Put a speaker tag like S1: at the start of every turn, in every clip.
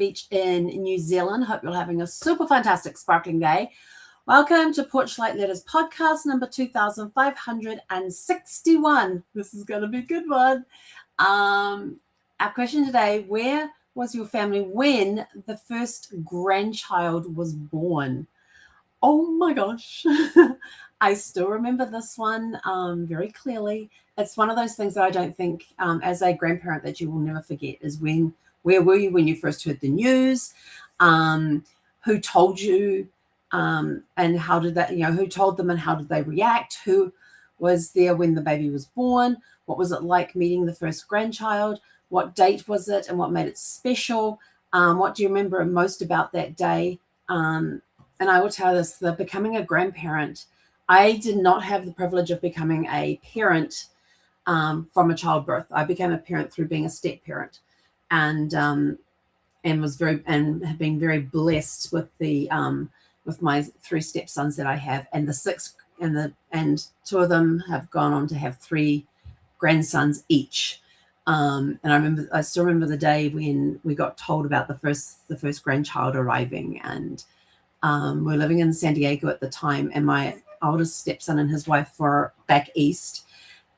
S1: beach in New Zealand. Hope you're having a super fantastic, sparkling day. Welcome to Porchlight Letters podcast number 2561. This is going to be a good one. Our question today, where was your family when the first grandchild was born? Oh my gosh. I still remember this one very clearly. It's one of those things that I don't think as a grandparent that you will never forget is where were you when you first heard the news? Who told you and how did that, who told them and how did they react? Who was there when the baby was born? What was it like meeting the first grandchild? What date was it and what made it special? What do you remember most about that day? And I will tell this, the becoming a grandparent, I did not have the privilege of becoming a parent from a childbirth. I became a parent through being a step parent, and have been very blessed with with my 3 stepsons that I have, and the 6 and 2 of them have gone on to have 3 grandsons each. And I still remember the day when we got told about the first grandchild arriving, and we're living in San Diego at the time, and my oldest stepson and his wife were back east,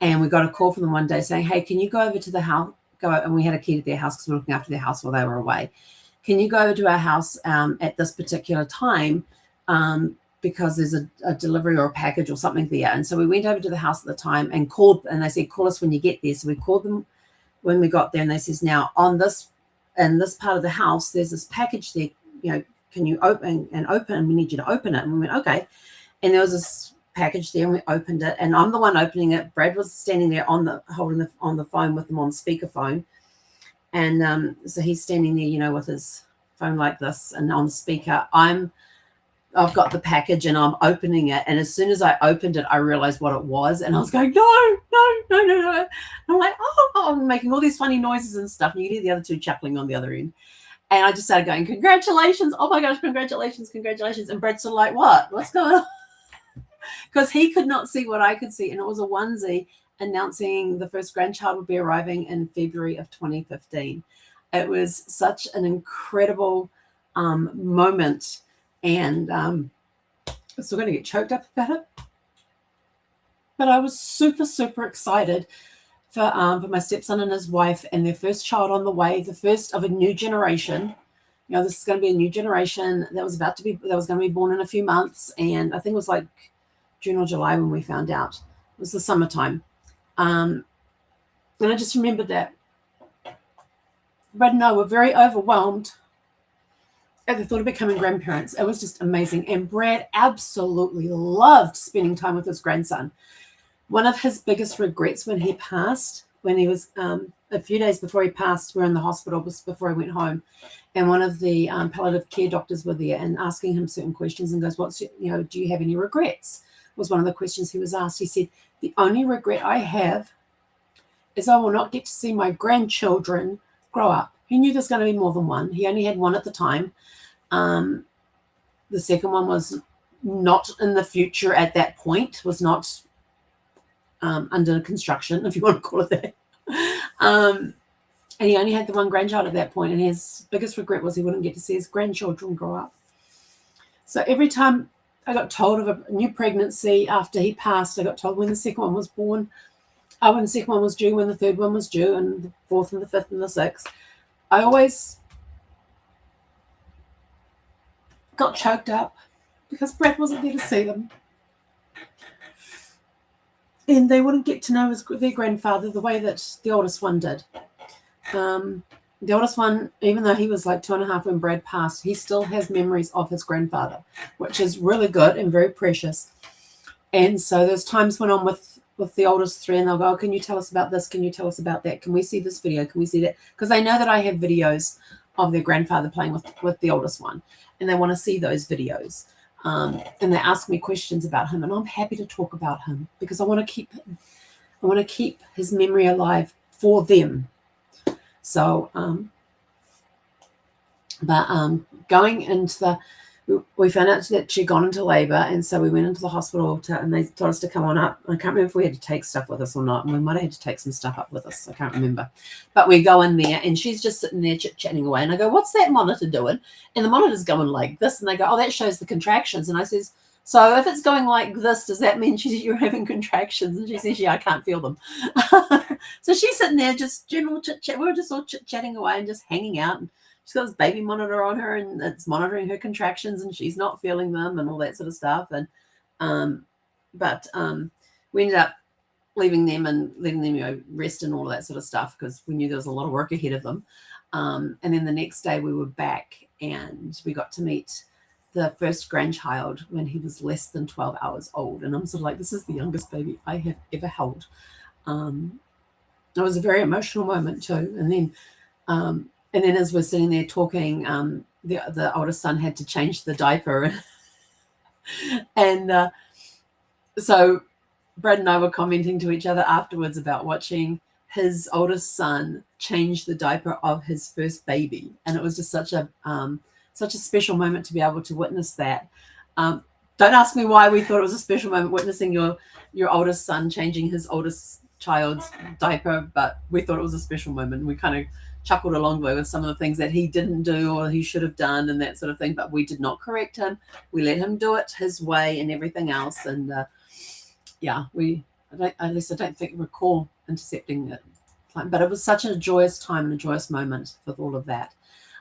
S1: and we got a call from them one day saying, hey, can you go over to the house, and we had a key to their house because we were looking after their house while they were away. Can you go over to our house at this particular time because there's a delivery or a package or something there. And so we went over to the house at the time and called, and they said, call us when you get there. So we called them when we got there, and they says, now in this part of the house, there's this package there, can you open, and we need you to open it. And we went, okay. And there was this package there, and we opened it, and I'm the one opening it. Brad was standing there holding on the phone with them on speakerphone. And so he's standing there, with his phone like this and on speaker. I've got the package and I'm opening it. And as soon as I opened it, I realized what it was. And I was going, no. And I'm like, I'm making all these funny noises and stuff. And you hear the other 2 chuckling on the other end. And I just started going, congratulations. Oh my gosh, congratulations. And Brad's sort of like, what's going on? Because he could not see what I could see. And it was a onesie announcing the first grandchild would be arriving in February of 2015. It was such an incredible moment. And I'm still going to get choked up about it. But I was super, super excited for my stepson and his wife and their first child on the way, the first of a new generation. This is going to be a new generation that was going to be born in a few months. And I think it was like June or July when we found out. It was the summertime. And I just remembered that Brad and I were very overwhelmed at the thought of becoming grandparents. It was just amazing. And Brad absolutely loved spending time with his grandson. One of his biggest regrets when he passed, when he was a few days before he passed, we were in the hospital before he went home. And one of the palliative care doctors were there and asking him certain questions and goes, do you have any regrets? Was one of the questions he was asked. He said, the only regret I have is I will not get to see my grandchildren grow up. He knew there's going to be more than one. He only had one at the time. The second one was not in the future at that point, was not under construction, if you want to call it that. And he only had the one grandchild at that point, and his biggest regret was he wouldn't get to see his grandchildren grow up. So every time I got told of a new pregnancy after he passed, I got told when the second one was born, when the second one was due, when the third one was due, and the fourth and the fifth and the sixth. I always got choked up because Brad wasn't there to see them. And they wouldn't get to know their grandfather the way that the oldest one did. The oldest one, even though he was like 2.5 when Brad passed, he still has memories of his grandfather, which is really good and very precious. And so there's times when I'm with the oldest 3 and they'll go, can you tell us about this? Can you tell us about that? Can we see this video? Can we see that? Because they know that I have videos of their grandfather playing with the oldest one, and they want to see those videos. And they ask me questions about him, and I'm happy to talk about him because I want to keep his memory alive for them. So, going into we found out that she'd gone into labor, and so we went into the hospital and they told us to come on up. I can't remember if we had to take stuff with us or not, and we might have had to take some stuff up with us. I can't remember. But we go in there, and she's just sitting there chit-chatting away, and I go, "What's that monitor doing?" And the monitor's going like this, and they go, "Oh, that shows the contractions." And I says, "So if it's going like this, does that mean you're having contractions?" And she says, "Yeah, I can't feel them." So she's sitting there just general chit-chat. We were just all chit-chatting away and just hanging out, and she's got this baby monitor on her, and it's monitoring her contractions, and she's not feeling them and all that sort of stuff. And but we ended up leaving them and letting them rest and all of that sort of stuff, because we knew there was a lot of work ahead of them. And then the next day we were back, and we got to meet the first grandchild when he was less than 12 hours old. And I'm sort of like, this is the youngest baby I have ever held. It was a very emotional moment too. And then as we're sitting there talking, the oldest son had to change the diaper. And so Brad and I were commenting to each other afterwards about watching his oldest son change the diaper of his first baby. And it was just such a special moment to be able to witness that. Don't ask me why we thought it was a special moment witnessing your oldest son changing his oldest child's diaper, but we thought it was a special moment. We kind of chuckled along the way with some of the things that he didn't do or he should have done and that sort of thing, but we did not correct him. We let him do it his way and everything else. And I don't think recall intercepting it, but it was such a joyous time and a joyous moment with all of that.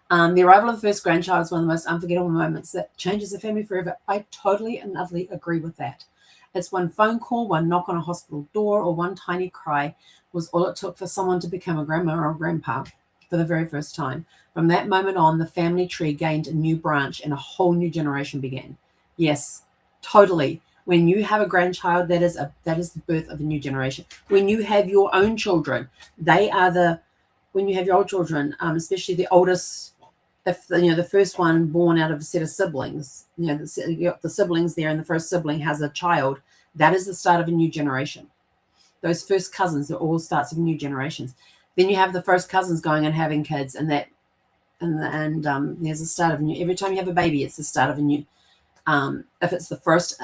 S1: The arrival of the first grandchild is one of the most unforgettable moments that changes the family forever. I totally and utterly agree with that. It's one phone call, one knock on a hospital door, or one tiny cry was all it took for someone to become a grandma or a grandpa for the very first time. From that moment on, the family tree gained a new branch and a whole new generation began. Yes, totally. When you have a grandchild, that is the birth of a new generation. When you have your own children, when you have your own children, especially the oldest, if the first one born out of a set of siblings, you got the siblings there, and the first sibling has a child, that is the start of a new generation. Those first cousins are all starts of new generations. Then you have the first cousins going and having kids, and there's a start of a new. Every time you have a baby, it's the start of a new. If it's the first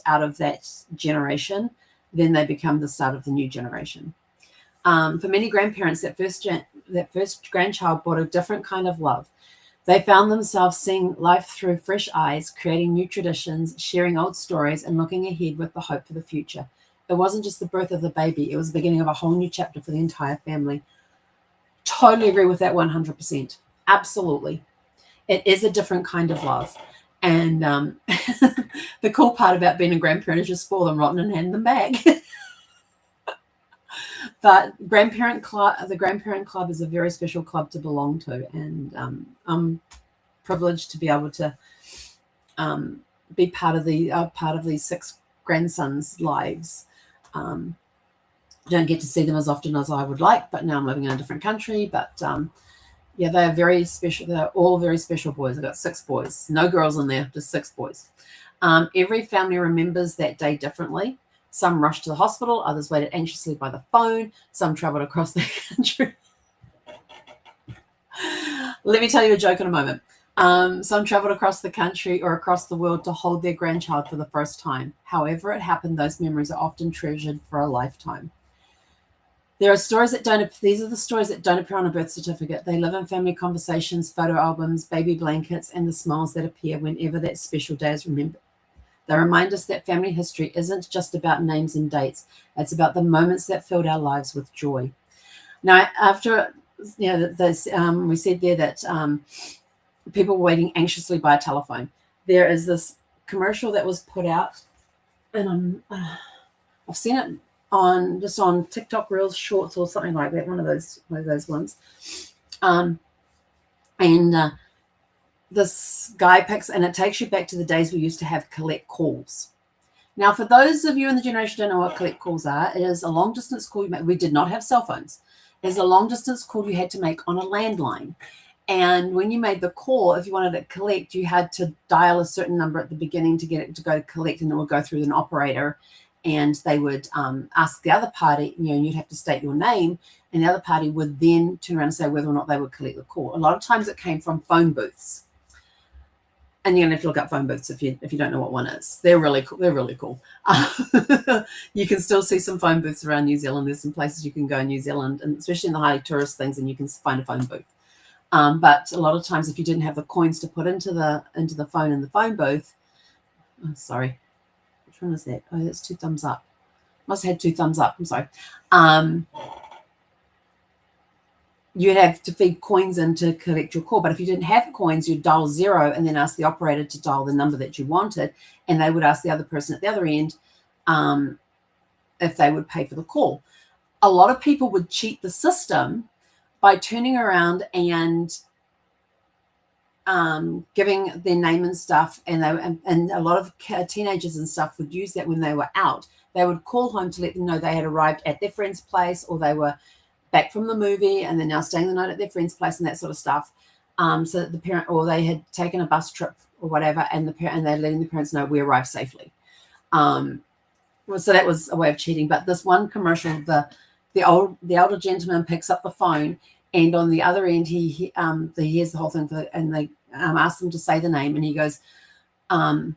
S1: out of that generation, then they become the start of the new generation. For many grandparents, that first grandchild brought a different kind of love. They found themselves seeing life through fresh eyes, creating new traditions, sharing old stories, and looking ahead with the hope for the future. It wasn't just the birth of the baby. It was the beginning of a whole new chapter for the entire family. Totally agree with that 100%. Absolutely. It is a different kind of love. And the cool part about being a grandparent is just spoil them rotten and hand them back. But the Grandparent Club is a very special club to belong to, and I'm privileged to be able to be part of these 6 grandsons' lives. Don't get to see them as often as I would like, but now I'm living in a different country. But they are very special. They're all very special boys. I've got 6 boys, no girls in there, just 6 boys. Every family remembers that day differently. Some rushed to the hospital, others waited anxiously by the phone, some traveled across the country. Let me tell you a joke in a moment. Some traveled across the country or across the world to hold their grandchild for the first time. However it happened, those memories are often treasured for a lifetime. These are the stories that don't appear on a birth certificate. They live in family conversations, photo albums, baby blankets, and the smiles that appear whenever that special day is remembered. They remind us that family history isn't just about names and dates. It's about the moments that filled our lives with joy. Now, after we said there that people were waiting anxiously by a telephone. There is this commercial that was put out, and I've seen it on TikTok Reels Shorts or something like that. One of those ones, this guy picks, and it takes you back to the days we used to have collect calls. Now, for those of you in the generation who don't know what collect calls are, it is a long distance call you make. We did not have cell phones. It's a long distance call you had to make on a landline. And when you made the call, if you wanted to collect, you had to dial a certain number at the beginning to get it to go collect, and it would go through an operator, and they would ask the other party, and you'd have to state your name, and the other party would then turn around and say whether or not they would collect the call. A lot of times it came from phone booths. And you're gonna have to look up phone booths if you don't know what one is. They're really cool. They're really cool. You can still see some phone booths around New Zealand. There's some places you can go in New Zealand, and especially in the high tourist things, and you can find a phone booth. But a lot of times, if you didn't have the coins to put into the phone in the phone booth, oh, sorry, which one is that? Oh, that's 2 thumbs up. Must have had 2 thumbs up. I'm sorry. You'd have to feed coins in to collect your call. But if you didn't have coins, you'd dial 0 and then ask the operator to dial the number that you wanted, and they would ask the other person at the other end if they would pay for the call. A lot of people would cheat the system by turning around and giving their name and stuff, and a lot of teenagers and stuff would use that when they were out. They would call home to let them know they had arrived at their friend's place, or they were back from the movie and they're now staying the night at their friend's place and that sort of stuff. So that the parent, or they had taken a bus trip or whatever, and they're letting the parents know we arrived safely. So that was a way of cheating. But this one commercial, the older gentleman picks up the phone, and on the other end he hears the whole thing, and they ask them to say the name, and he goes, oh,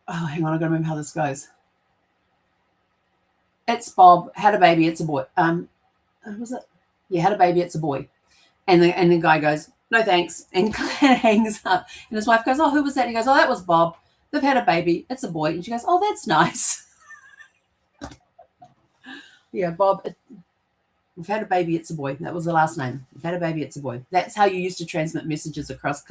S1: hang on, I gotta remember how this goes. It's Bob, had a baby, it's a boy. Was it? Yeah, had a baby, it's a boy. And the guy goes, no thanks, and hangs up. And his wife goes, oh, who was that? And he goes, oh, that was Bob. They've had a baby, it's a boy. And she goes, oh, that's nice. Yeah, Bob, we've had a baby, it's a boy. That was the last name. We've had a baby, it's a boy. That's how you used to transmit messages across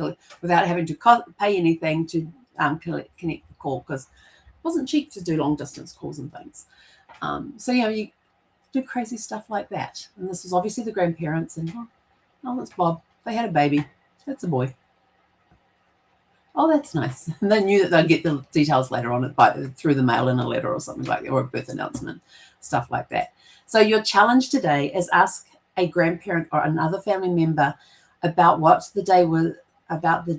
S1: without having to pay anything to connect the call, because it wasn't cheap to do long distance calls and things. So, you do crazy stuff like that. And this was obviously the grandparents, and oh, that's Bob. They had a baby. That's a boy. Oh, that's nice. And they knew that they'd get the details later on through the mail in a letter or something like that, or a birth announcement, stuff like that. So your challenge today is ask a grandparent or another family member about the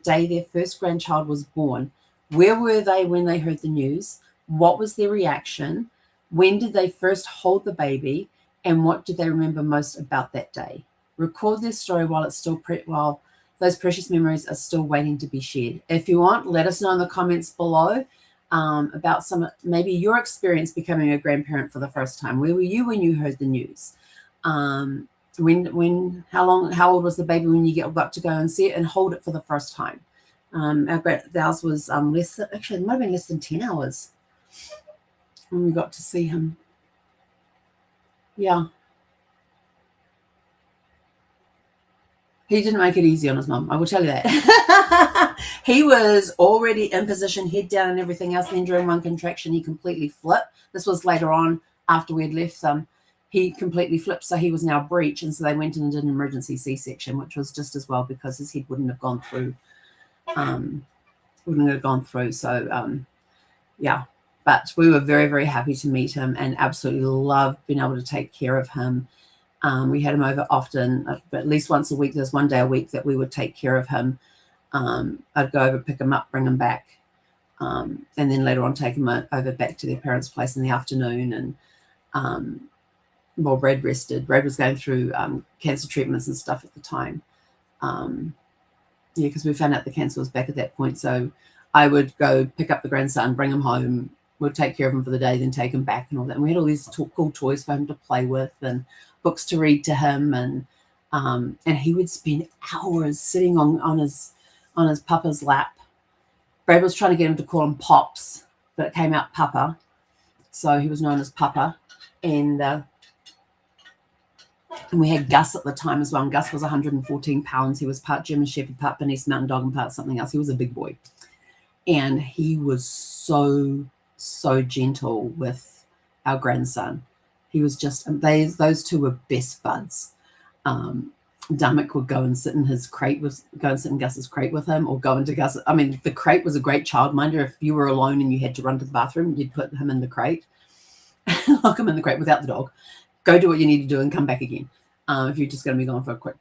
S1: day their first grandchild was born. Where were they when they heard the news? What was their reaction? When did they first hold the baby, and what do they remember most about that day? Record their story while those precious memories are still waiting to be shared. If you want, let us know in the comments below about maybe your experience becoming a grandparent for the first time. Where were you when you heard the news? How old was the baby when you got to go and see it and hold it for the first time? Ours was it might have been less than 10 hours. When we got to see him. Yeah. He didn't make it easy on his mum, I will tell you that. He was already in position, head down and everything else. Then during one contraction, he completely flipped. This was later on after we had left them. He completely flipped, so he was now breech. And so they went in and did an emergency C-section, which was just as well, because his head wouldn't have gone through. So, yeah. But we were very, very happy to meet him and absolutely loved being able to take care of him. We had him over often, at least once a week. There's one day a week that we would take care of him. I'd go over, pick him up, bring him back, and then later on take him over back to their parents' place in the afternoon. And while Brad rested, Brad was going through cancer treatments and stuff at the time. Because we found out the cancer was back at that point. So I would go pick up the grandson, bring him home. We'd take care of him for the day, then take him back and all that. And we had all these cool toys for him to play with and books to read to him. And he would spend hours sitting on his papa's lap. Brad was trying to get him to call him Pops, but it came out Papa. So he was known as Papa. And we had Gus at the time as well. And Gus was 114 pounds. He was part German Shepherd, part Bernese Mountain Dog, and part something else. He was a big boy. And he was so gentle with our grandson. He was just, those two were best buds. Damek would go and sit in Gus's crate with him, or go into Gus. I mean, the crate was a great childminder. If you were alone and you had to run to the bathroom, you'd put him in the crate, lock him in the crate without the dog, go do what you need to do and come back again. If you're just going to be gone for a quick,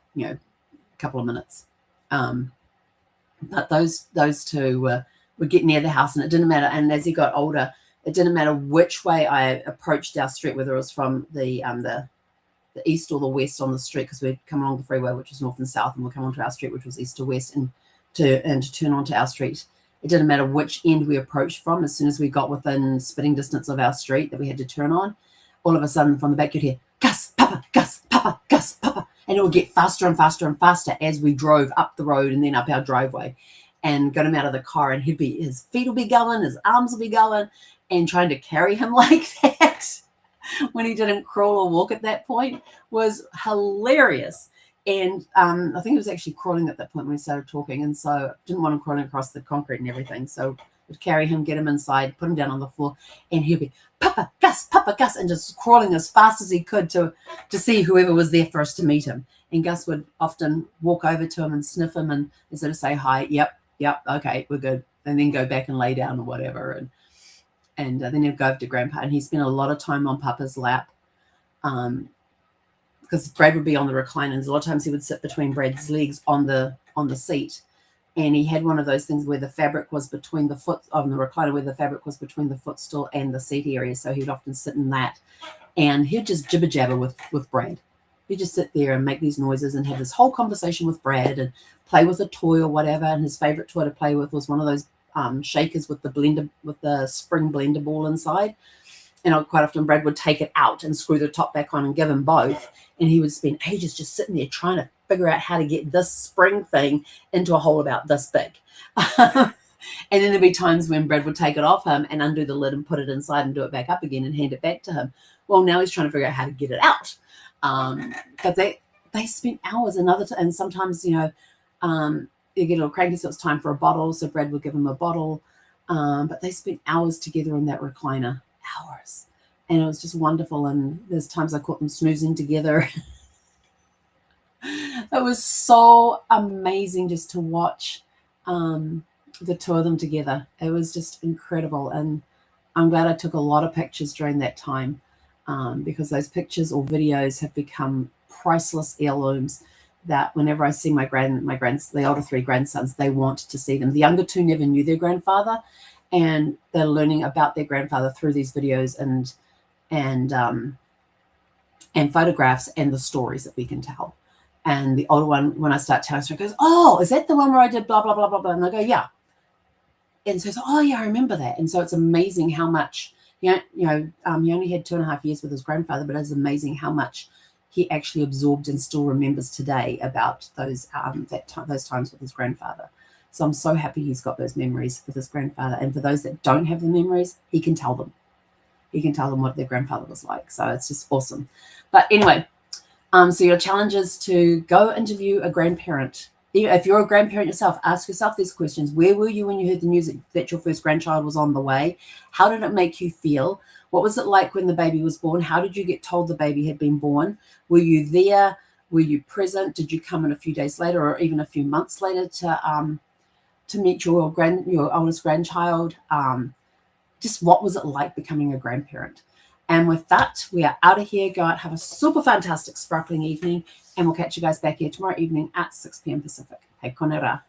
S1: couple of minutes. But those two would get near the house, and it didn't matter. And as he got older, it didn't matter which way I approached our street, whether it was from the east or the west on the street, because we'd come along the freeway, which was north and south, and we'd come onto our street, which was east to west. And to turn onto our street. It didn't matter which end we approached from. As soon as we got within spitting distance of our street that we had to turn on, all of a sudden from the back you'd hear, Gus, Papa, Gus, Papa, Gus, Papa. And it would get faster and faster and faster as we drove up the road and then up our driveway and got him out of the car. And his feet will be going, his arms will be going, and trying to carry him like that when he didn't crawl or walk at that point was hilarious. And I think he was actually crawling at that point when we started talking. And so I didn't want him crawling across the concrete and everything. So we'd carry him, get him inside, put him down on the floor, and he'd be, Papa, Gus, and just crawling as fast as he could to see whoever was there for us to meet him. And Gus would often walk over to him and sniff him and sort of say, hi, yep, okay, we're good. And then go back and lay down or whatever. And then he'd go over to Grandpa. And he spent a lot of time on Papa's lap. Because Brad would be on the recliner, and a lot of times he would sit between Brad's legs on the seat, and he had one of those things where the fabric was between the foot on the recliner, where the fabric was between the footstool and the seat area. So he'd often sit in that, and he'd just jibber jabber with Brad. He'd just sit there and make these noises and have this whole conversation with Brad and play with a toy or whatever. And his favorite toy to play with was one of those shakers with the blender, with the spring blender ball inside. And quite often Brad would take it out and screw the top back on and give him both. And he would spend ages just sitting there trying to figure out how to get this spring thing into a hole about this big. And then there'd be times when Brad would take it off him and undo the lid and put it inside and do it back up again and hand it back to him. Well, now he's trying to figure out how to get it out. But they spent hours and sometimes, you get a little cranky, so it's time for a bottle. So Brad would give him a bottle. But they spent hours together in that recliner. Hours. And it was just wonderful. And there's times I caught them snoozing together. It was so amazing just to watch the two of them together. It was just incredible. And I'm glad I took a lot of pictures during that time because those pictures or videos have become priceless heirlooms that whenever I see the older three grandsons, they want to see them. The younger two never knew their grandfather, and they're learning about their grandfather through these videos and photographs and the stories that we can tell. And the older one, when I start telling her, goes, "Oh, is that the one where I did blah, blah, blah, blah, blah?" And I go, "Yeah." And so it's like, "Oh, yeah, I remember that." And so it's amazing how much, he only had 2.5 years with his grandfather, but it's amazing how much he actually absorbed and still remembers today about those times with his grandfather. So I'm so happy he's got those memories with his grandfather. And for those that don't have the memories, he can tell them. He can tell them what their grandfather was like. So it's just awesome. But anyway, so your challenge is to go interview a grandparent. If you're a grandparent yourself, ask yourself these questions. Where were you when you heard the news that your first grandchild was on the way? How did it make you feel? What was it like when the baby was born? How did you get told the baby had been born? Were you there? Were you present? Did you come in a few days later or even a few months later to meet your oldest grandchild? Just what was it like becoming a grandparent? And with that, we are out of here. Go out, have a super fantastic, sparkling evening, and we'll catch you guys back here tomorrow evening at 6 p.m. Pacific. Hei konera.